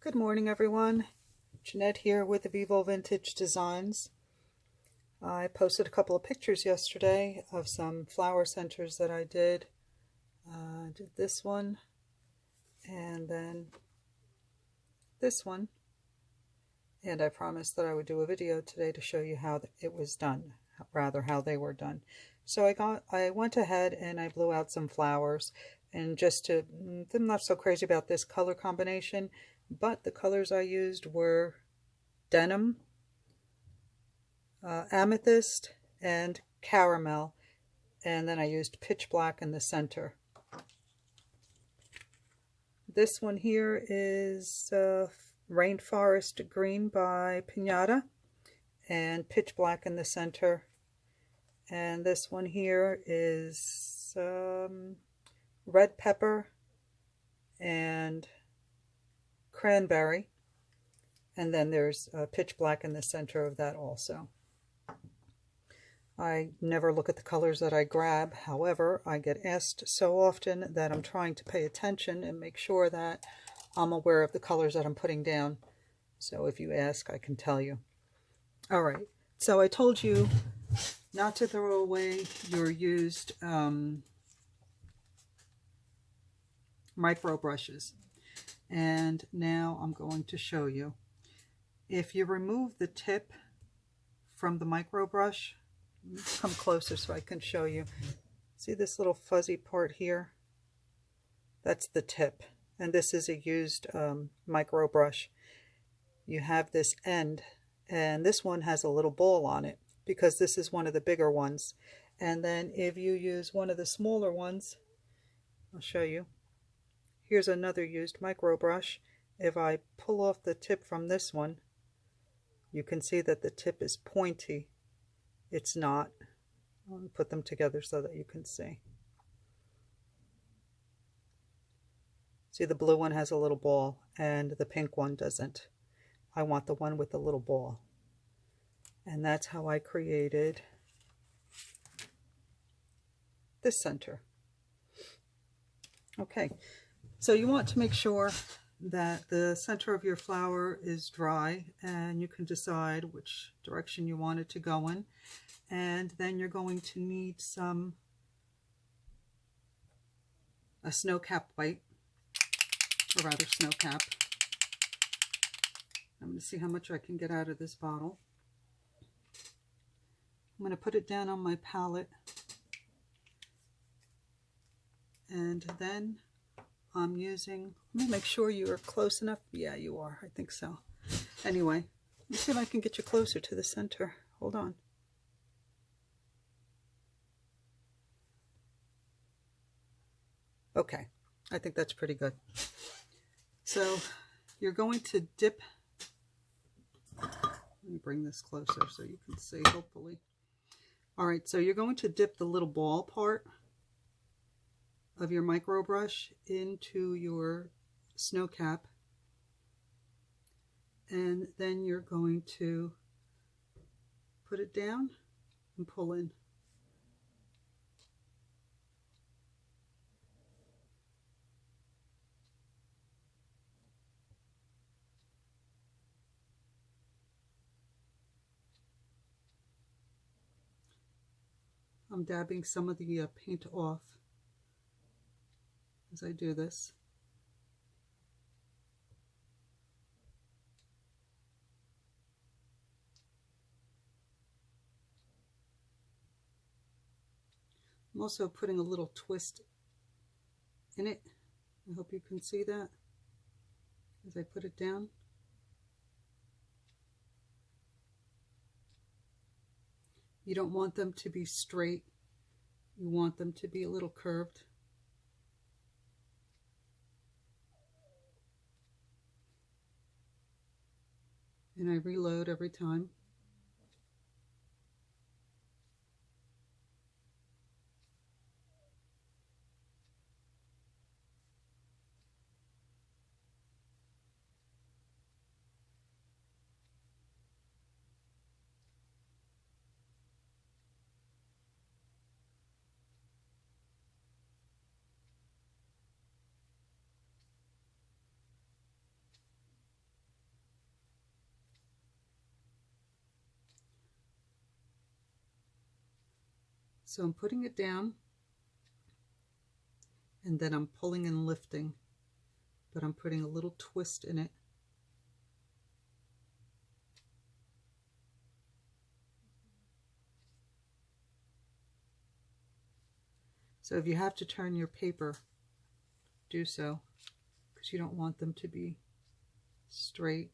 Good morning, everyone. Jeanette here with Vivo Vintage Designs. I posted a couple of pictures yesterday of some flower centers that I did. I did this one and then this one. And I promised that I would do a video today to show you how it was done, rather how they were done. So I went ahead and I blew out some flowers, and I'm not so crazy about this color combination, but the colors I used were denim, amethyst, and caramel, and then I used pitch black in the center. This one here is Rainforest Green by Pinata, and pitch black in the center. And this one here is red pepper and cranberry, and then there's pitch black in the center of that also. I never look at the colors that I grab. However, I get asked so often that I'm trying to pay attention and make sure that I'm aware of the colors that I'm putting down. So if you ask, I can tell you. All right, so I told you not to throw away your used micro brushes. And now I'm going to show you. If you remove the tip from the micro brush, let's come closer so I can show you. See this little fuzzy part here? That's the tip. And this is a used micro brush. You have this end, and this one has a little ball on it because this is one of the bigger ones. And then if you use one of the smaller ones, I'll show you. Here's another used micro brush. If I pull off the tip from this one, you can see that the tip is pointy. It's not. I'll put them together so that you can see. See, the blue one has a little ball and the pink one doesn't. I want the one with the little ball. And that's how I created this center. Okay. So you want to make sure that the center of your flower is dry, and you can decide which direction you want it to go in. And then you're going to need a snow cap white, or rather snow cap. I'm going to see how much I can get out of this bottle. I'm going to put it down on my palette, and then I'm using, let me make sure you are close enough. Yeah, you are. I think so. Anyway, let me see if I can get you closer to the center. Hold on. Okay, I think that's pretty good. So you're going to dip, let me bring this closer so you can see, hopefully. All right, so you're going to dip the little ball part of your micro brush into your snow cap, and then you're going to put it down and pull in. I'm dabbing some of the paint off as I do this. I'm also putting a little twist in it. I hope you can see that as I put it down. You don't want them to be straight. You want them to be a little curved. And I reload every time. So I'm putting it down, and then I'm pulling and lifting, but I'm putting a little twist in it. So if you have to turn your paper, do so, because you don't want them to be straight.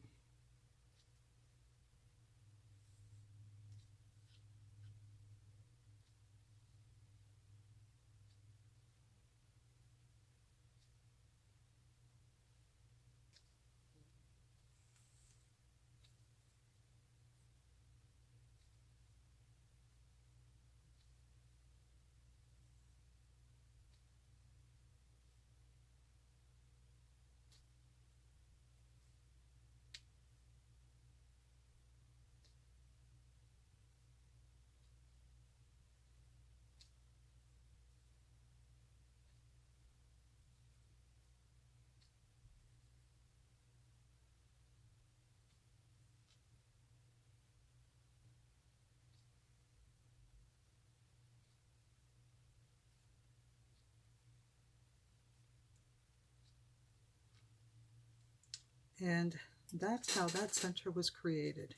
And that's how that center was created.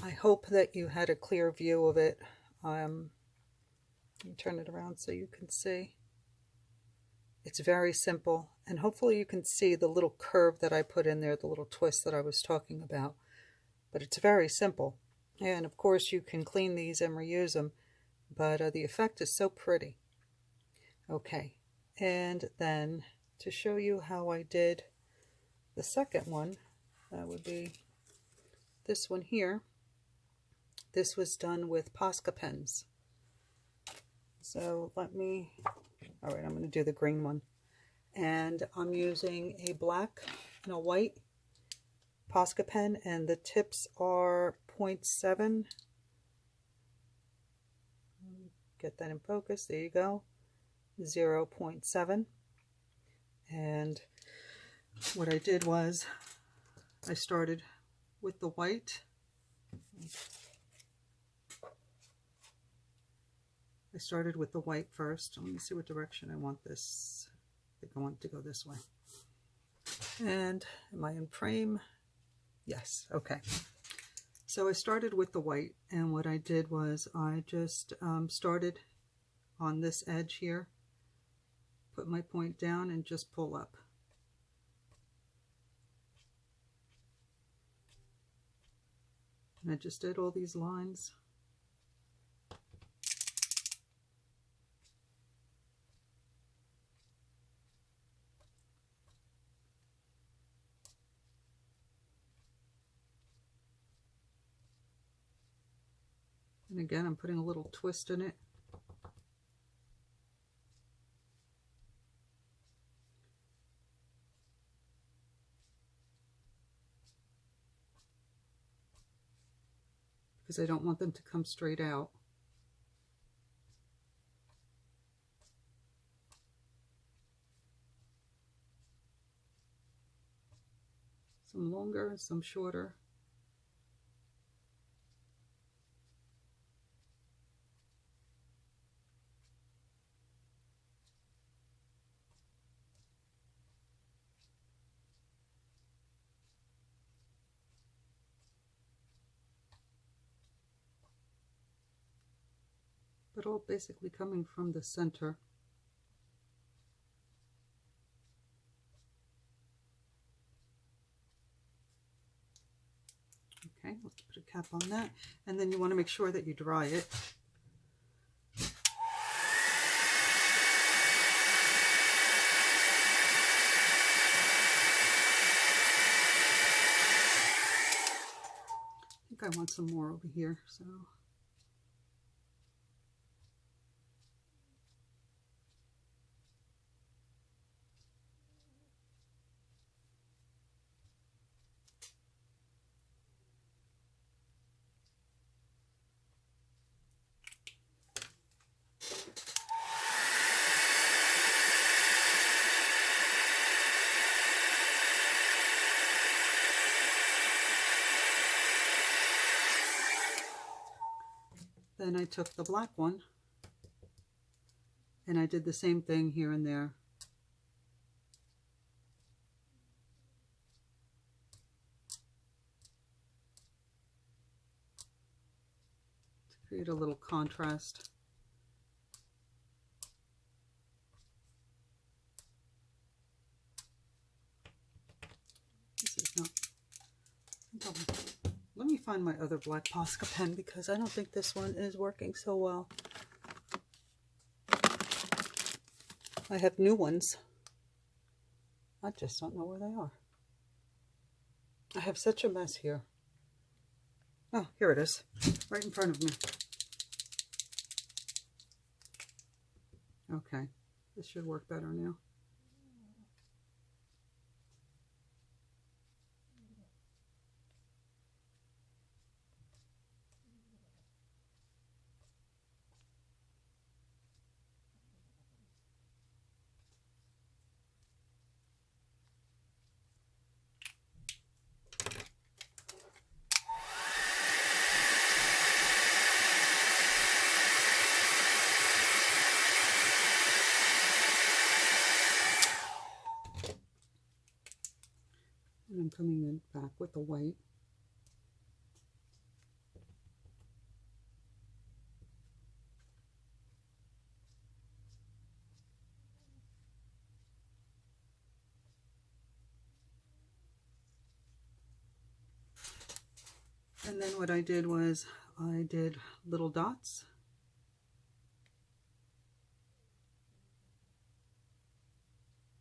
I hope that you had a clear view of it. Let me turn it around so you can see. It's very simple, and hopefully you can see the little curve that I put in there, the little twist that I was talking about. But it's very simple. And of course you can clean these and reuse them, but the effect is so pretty. Okay, and then to show you how I did the second one, that would be this one here. This was done with Posca pens. So all right, I'm going to do the green one. And I'm using a black and a white Posca pen, and the tips are 0.7. Get that in focus, there you go, 0.7. And what I did was I started with the white. I started with the white first. Let me see what direction I want this. I think I want it to go this way. And am I in frame? Yes, okay. So I started with the white, and what I did was I just started on this edge here, put my point down and just pull up. And I just did all these lines. And again, I'm putting a little twist in it. Because I don't want them to come straight out. Some longer, some shorter. But all basically coming from the center. Okay, let's put a cap on that. And then you want to make sure that you dry it. I think I want some more over here, so. Then I took the black one And I did the same thing here and there. To create a little contrast. This is not... Let me find my other black Posca pen because I don't think this one is working so well. I have new ones. I just don't know where they are. I have such a mess here. Oh, here it is, right in front of me. Okay, this should work better now. And I'm coming in back with the white. And then what I did was I did little dots.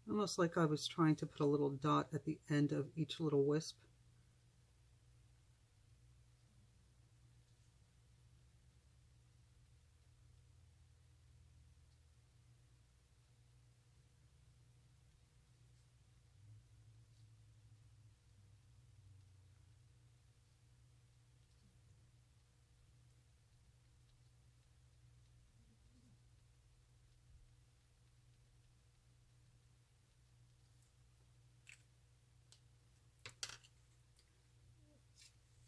Almost like I was trying to put a little dot at the end of each little wisp.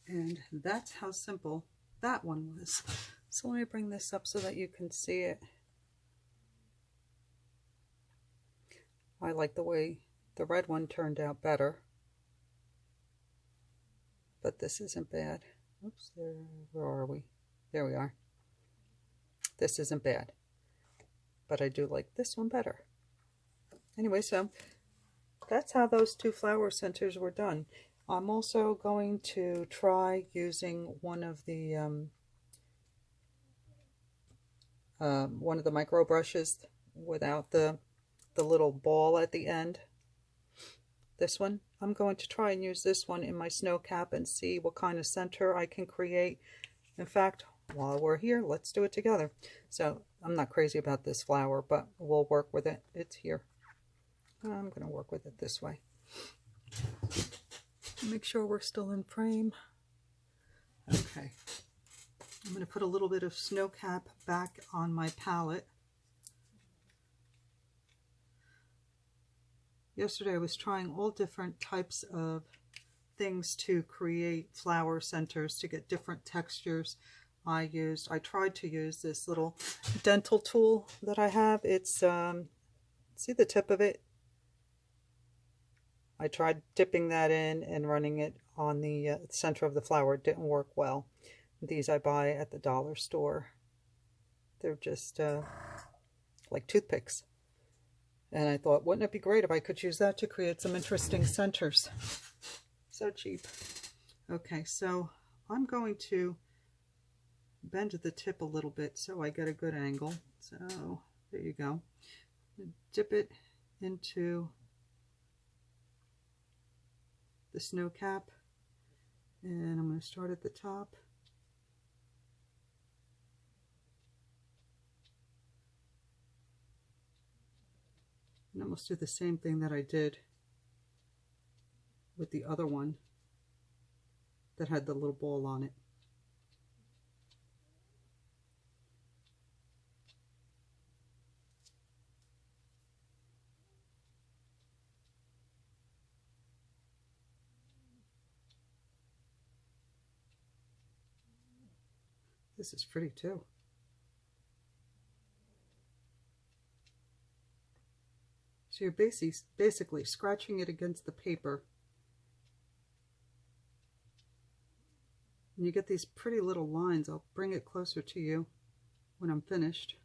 And that's how simple that one was. So let me bring this up so that you can see it. I like the way the red one turned out better. But this isn't bad. Oops, where are we? There we are. This isn't bad. But I do like this one better. Anyway, so that's how those two flower centers were done. I'm also going to try using one of the micro brushes without the little ball at the end. This one, I'm going to try and use this one in my snow cap and see what kind of center I can create. In fact, while we're here, let's do it together. So I'm not crazy about this flower, but we'll work with it. It's here. I'm going to work with it this way. Make sure we're still in frame. Okay. I'm going to put a little bit of snow cap back on my palette. Yesterday I was trying all different types of things to create flower centers to get different textures. I tried to use this little dental tool that I have. It's, see the tip of it? I tried dipping that in and running it on the center of the flower. It didn't work well. These I buy at the dollar store. They're just like toothpicks. And I thought, wouldn't it be great if I could use that to create some interesting centers? So cheap. Okay, so I'm going to bend the tip a little bit so I get a good angle. So there you go. Dip it into the snow cap, and I'm going to start at the top. And almost do the same thing that I did with the other one that had the little ball on it. This is pretty too. So you're basically scratching it against the paper. And you get these pretty little lines. I'll bring it closer to you when I'm finished.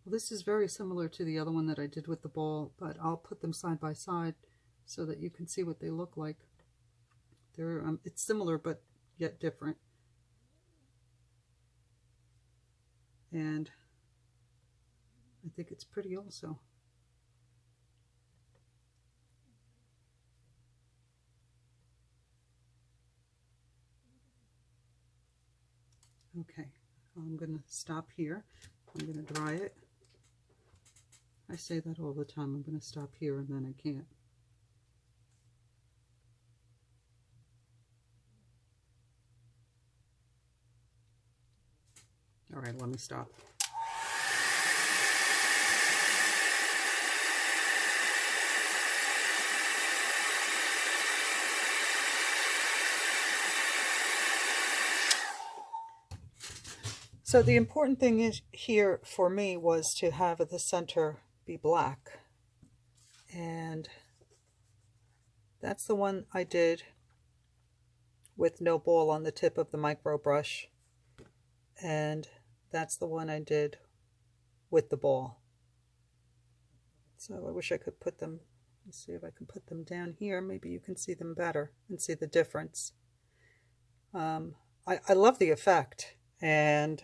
Well, this is very similar to the other one that I did with the ball, but I'll put them side by side so that you can see what they look like. It's similar, but yet different. And I think it's pretty also. Okay, I'm going to stop here. I'm going to dry it. I say that all the time. I'm going to stop here and then I can't. All right, let me stop. So the important thing is here for me was to have the center be black. And that's the one I did with no ball on the tip of the micro brush. And that's the one I did with the ball. So I wish I could put them, let's see if I can put them down here. Maybe you can see them better and see the difference. I love the effect, and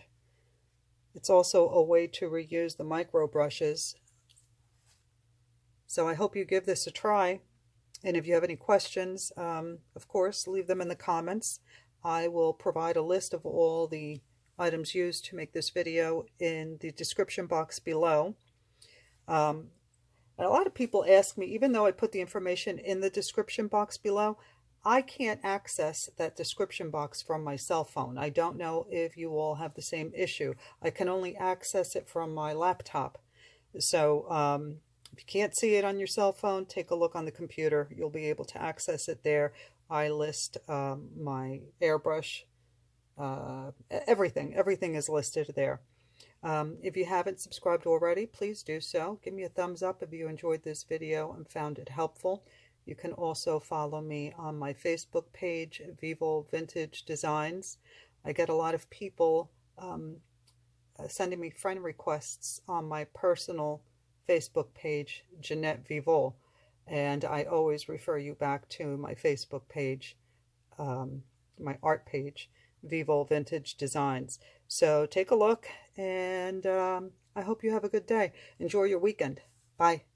it's also a way to reuse the micro brushes. So I hope you give this a try. And if you have any questions, of course, leave them in the comments. I will provide a list of all the items used to make this video in the description box below. And a lot of people ask me, even though I put the information in the description box below, I can't access that description box from my cell phone. I don't know if you all have the same issue. I can only access it from my laptop. So if you can't see it on your cell phone, take a look on the computer. You'll be able to access it there. I list my airbrush, everything is listed there. If you haven't subscribed already, please do so. Give me a thumbs up if you enjoyed this video and found it helpful. You can also follow me on my Facebook page, Vivo Vintage Designs. I get a lot of people sending me friend requests on my personal Facebook page, Jeanette Vivo, and I always refer you back to my Facebook page, my art page, Vivo Vintage Designs. So take a look, and I hope you have a good day. Enjoy your weekend. Bye.